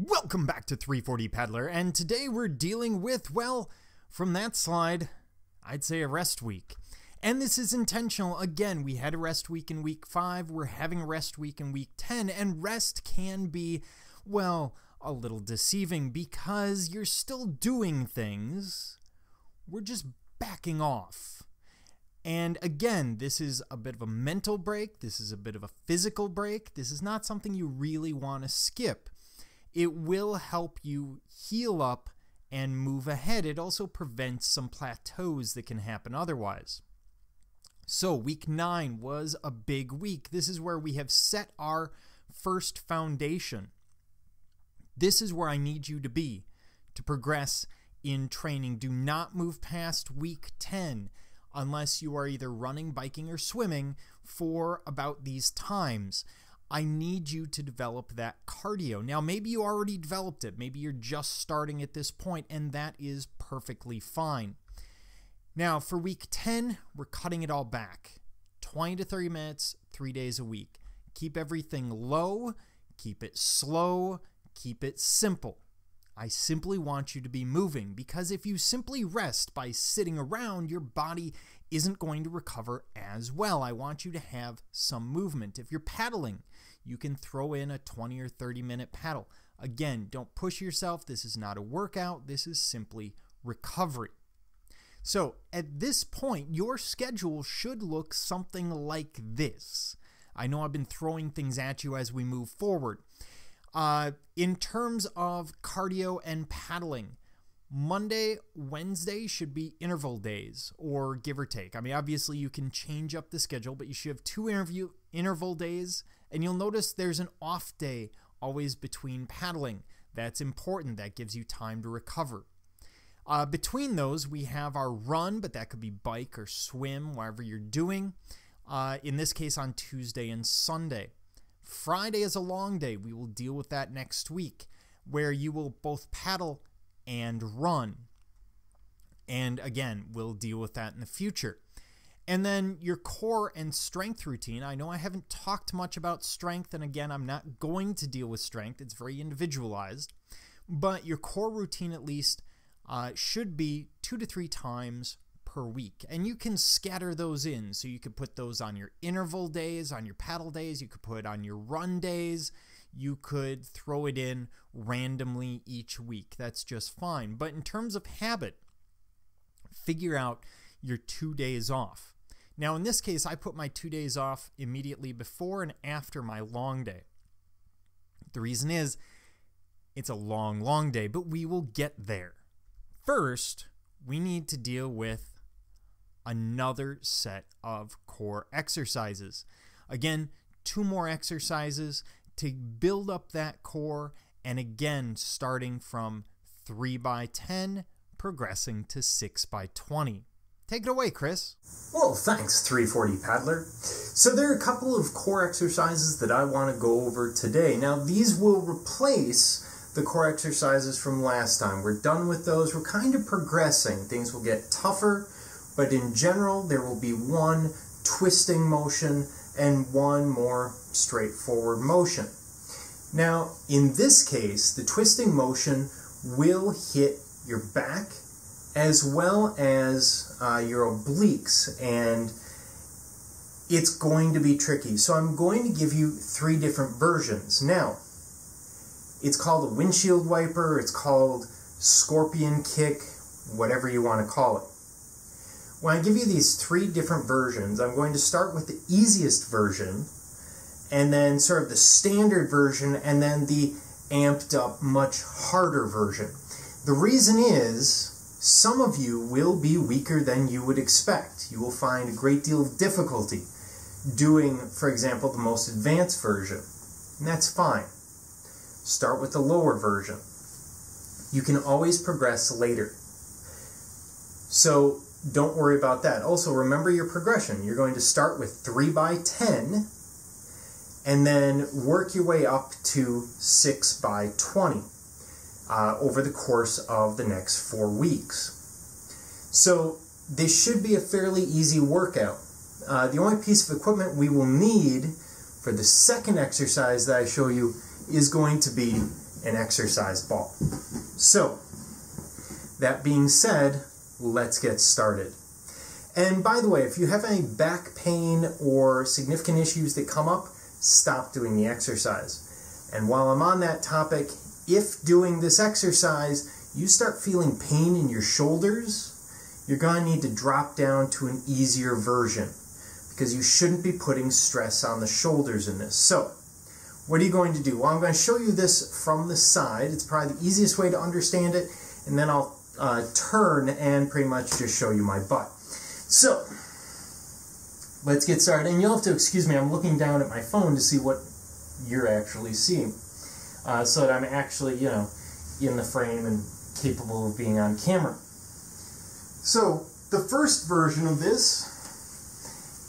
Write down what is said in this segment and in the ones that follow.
Welcome back to 340 Paddler, and today we're dealing with, well, from that slide, I'd say a rest week. And this is intentional. Again, we had a rest week in week 5, we're having a rest week in week 10, and rest can be, well, a little deceiving because you're still doing things, we're just backing off. And again, this is a bit of a mental break, this is a bit of a physical break, this is not something you really want to skip. It will help you heal up and move ahead. It also prevents some plateaus that can happen otherwise. So week 9 was a big week. This is where we have set our first foundation. This is where I need you to be to progress in training. Do not move past week 10 unless you are either running, biking, or swimming for about these times. I need you to develop that cardio. Now, maybe you already developed it. Maybe you're just starting at this point, and that is perfectly fine. Now, for week 10, we're cutting it all back. 20 to 30 minutes, 3 days a week. Keep everything low, keep it slow, keep it simple. I simply want you to be moving, because if you simply rest by sitting around, your body isn't going to recover as well. I want you to have some movement. If you're paddling, you can throw in a 20 or 30 minute paddle. Again, don't push yourself. This is not a workout. This is simply recovery. So at this point, your schedule should look something like this. I know I've been throwing things at you as we move forward. In terms of cardio and paddling, Monday, Wednesday should be interval days, or give or take. I mean, obviously you can change up the schedule, but you should have 2 interval days, and you'll notice there's an off day always between paddling. That's important. That gives you time to recover. Between those, we have our run, but that could be bike or swim, whatever you're doing. In this case, on Tuesday and Sunday. Friday is a long day. We will deal with that next week, where you will both paddle and run. And again, we'll deal with that in the future. And then your core and strength routine. I know I haven't talked much about strength, and again, I'm not going to deal with strength. It's very individualized. But your core routine at least should be 2 to 3 times per week. And you can scatter those in. So you could put those on your interval days, on your paddle days. You could put it on your run days. You could throw it in randomly each week. That's just fine. But in terms of habit, figure out your 2 days off. Now, in this case, I put my 2 days off immediately before and after my long day. The reason is it's a long, long day, but we will get there. First, we need to deal with another set of core exercises. Again, 2 more exercises to build up that core, and again, starting from 3 by 10, progressing to 6 by 20. Take it away, Chris. Well, thanks, 340 Paddler. So there are a couple of core exercises that I want to go over today. Now, these will replace the core exercises from last time. We're done with those. We're kind of progressing. Things will get tougher, but in general, there will be 1 twisting motion and 1 more straightforward motion. Now, in this case, the twisting motion will hit your back as well as your obliques, and it's going to be tricky. So I'm going to give you 3 different versions. Now, it's called a windshield wiper, it's called scorpion kick, whatever you want to call it. When I give you these 3 different versions, I'm going to start with the easiest version, and then sort of the standard version, and then the amped up, much harder version. The reason is, some of you will be weaker than you would expect. You will find a great deal of difficulty doing, for example, the most advanced version, and that's fine. Start with the lower version. You can always progress later. So don't worry about that. Also, remember your progression. You're going to start with 3 by 10 and then work your way up to 6 by 20 over the course of the next 4 weeks. So this should be a fairly easy workout. The only piece of equipment we will need for the second exercise that I show you is going to be an exercise ball. So, that being said, let's get started. And by the way, if you have any back pain or significant issues that come up, stop doing the exercise. And while I'm on that topic, if doing this exercise you start feeling pain in your shoulders, you're going to need to drop down to an easier version because you shouldn't be putting stress on the shoulders in this. So, what are you going to do? Well, I'm going to show you this from the side. It's probably the easiest way to understand it, and then I'll turn and pretty much just show you my butt. So, let's get started. And you'll have to excuse me, I'm looking down at my phone to see what you're actually seeing. So that I'm actually, in the frame and capable of being on camera. So, the first version of this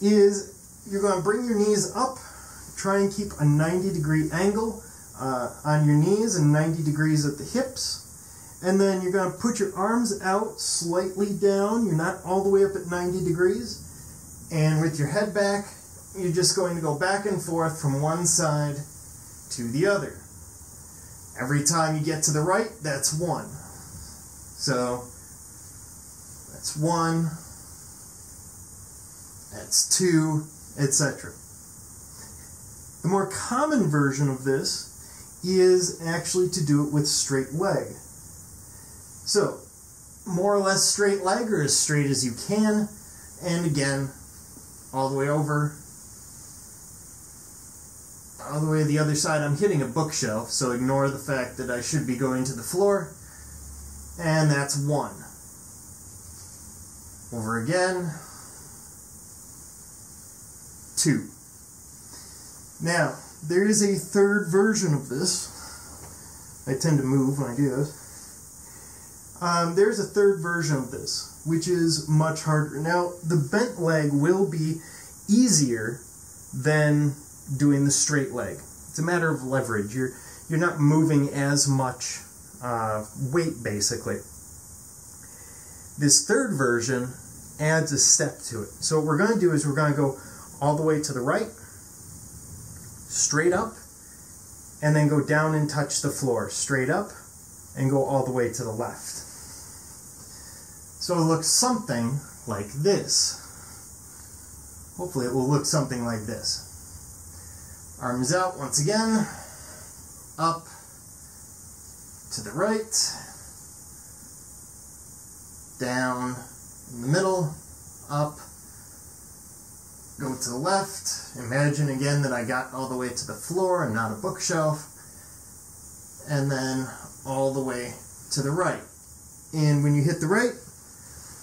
is you're going to bring your knees up, try and keep a 90-degree angle on your knees and 90 degrees at the hips. And then you're going to put your arms out slightly down. You're not all the way up at 90 degrees. And with your head back, you're just going to go back and forth from one side to the other. Every time you get to the right, that's 1. So, that's 1, that's 2, etc. The more common version of this is actually to do it with straight leg. So, more or less straight leg, or as straight as you can, and again, all the way over, all the way to the other side. I'm hitting a bookshelf, so ignore the fact that I should be going to the floor, and that's 1. Over again, 2. Now, there is a third version of this. I tend to move when I do this. There's a third version of this, which is much harder. Now, the bent leg will be easier than doing the straight leg. It's a matter of leverage. You're not moving as much weight, basically. This third version adds a step to it. So what we're going to do is we're going to go all the way to the right, straight up, and then go down and touch the floor, straight up, and go all the way to the left. So it looks something like this. Hopefully it will look something like this. Arms out once again, up, to the right, down, in the middle, up, go to the left. Imagine again that I got all the way to the floor and not a bookshelf, and then all the way to the right. And when you hit the right,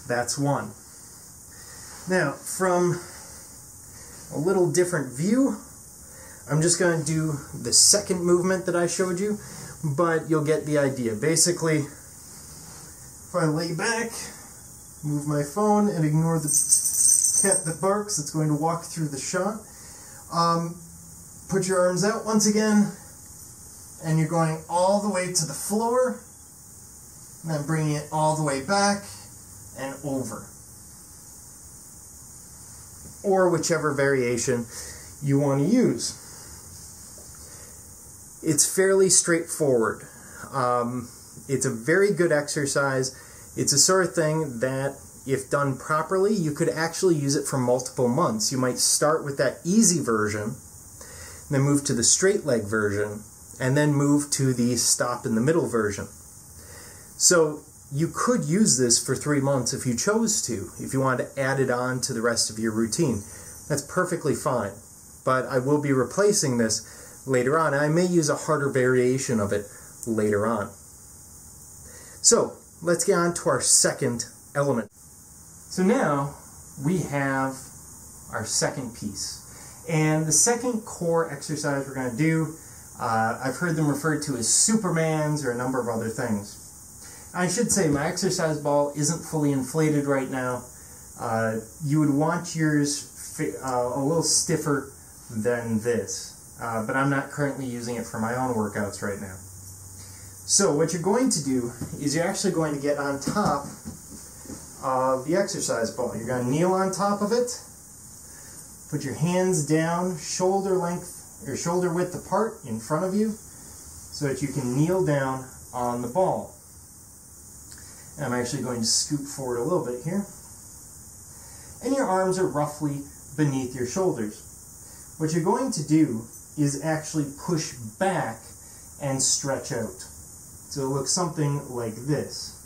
that's 1. Now, from a little different view, I'm just going to do the second movement that I showed you, but you'll get the idea. Basically, if I lay back, move my phone, and ignore the cat that barks, it's going to walk through the shot. Put your arms out once again, and you're going all the way to the floor, and then bringing it all the way back and over. Or whichever variation you want to use. It's fairly straightforward. It's a very good exercise. It's a sort of thing that, if done properly, you could actually use it for multiple months. You might start with that easy version, then move to the straight leg version, and then move to the stop in the middle version. So you could use this for 3 months if you chose to, if you wanted to add it on to the rest of your routine. That's perfectly fine. But I will be replacing this later on, and I may use a harder variation of it later on. So, let's get on to our second element. So now, we have our second piece. And the second core exercise we're going to do, I've heard them referred to as Supermans or a number of other things. I should say my exercise ball isn't fully inflated right now. You would want yours a little stiffer than this, but I'm not currently using it for my own workouts right now. So what you're going to do is you're actually going to get on top of the exercise ball. You're going to kneel on top of it, put your hands down shoulder length or shoulder width apart in front of you. so that you can kneel down on the ball. And I'm actually going to scoop forward a little bit here. And your arms are roughly beneath your shoulders. What you're going to do is actually push back and stretch out. So it looks something like this.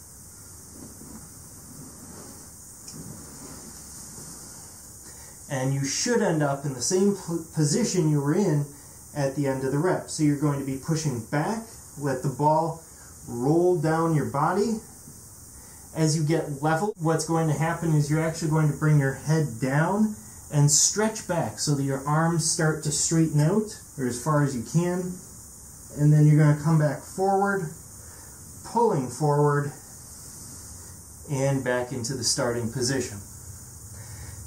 And you should end up in the same position you were in at the end of the rep. So you're going to be pushing back, let the ball roll down your body. As you get level, what's going to happen is you're actually going to bring your head down and stretch back so that your arms start to straighten out, or as far as you can. And then you're going to come back forward, pulling forward, and back into the starting position.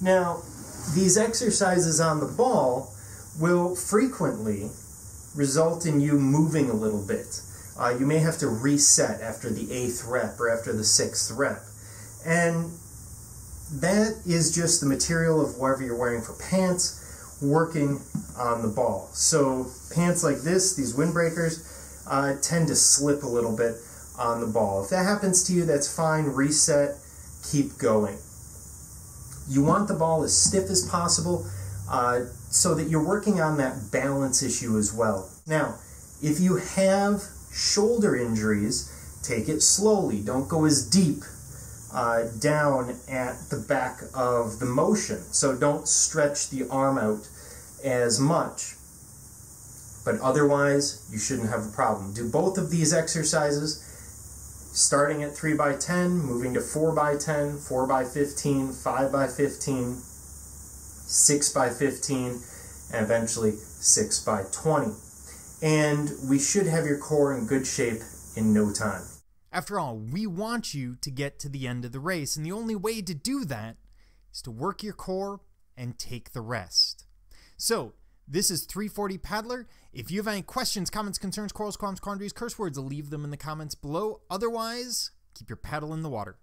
Now, these exercises on the ball will frequently result in you moving a little bit. You may have to reset after the 8th rep or after the 6th rep. And that is just the material of whatever you're wearing for pants working on the ball. So pants like this, these windbreakers, tend to slip a little bit on the ball. If that happens to you, that's fine. Reset, keep going. You want the ball as stiff as possible so that you're working on that balance issue as well. Now, if you have shoulder injuries, take it slowly. Don't go as deep down at the back of the motion. So don't stretch the arm out as much. But otherwise, you shouldn't have a problem. Do both of these exercises, starting at 3x10, moving to 4x10, 4x15, 5x15, 6x15, and eventually 6x20. And we should have your core in good shape in no time. After all, we want you to get to the end of the race, and the only way to do that is to work your core and take the rest. So, this is 340 Paddler. If you have any questions, comments, concerns, quarrels, qualms, quandaries, curse words, leave them in the comments below. Otherwise, keep your paddle in the water.